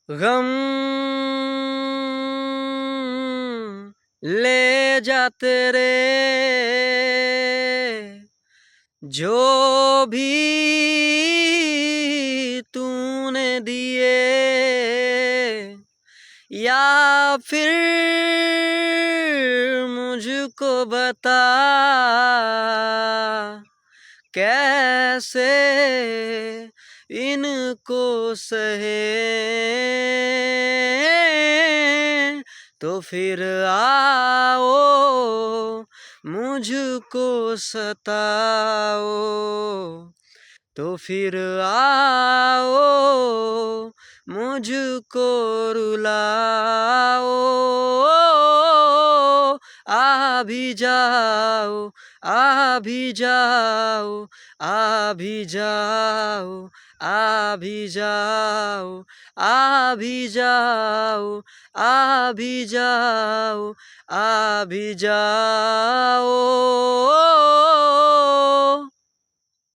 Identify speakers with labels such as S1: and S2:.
S1: गम ले जा तेरे जो भी तूने दिए, या फिर मुझको बता कैसे इनको सहे। तो फिर आओ मुझको सताओ, तो फिर आओ मुझको रुलाओ। आ भी जाओ, आ भी जाओ, आ भी जाओ, आ भी जाओ, आ भी जाओ, आ भी जाओ, आ भी जाओ।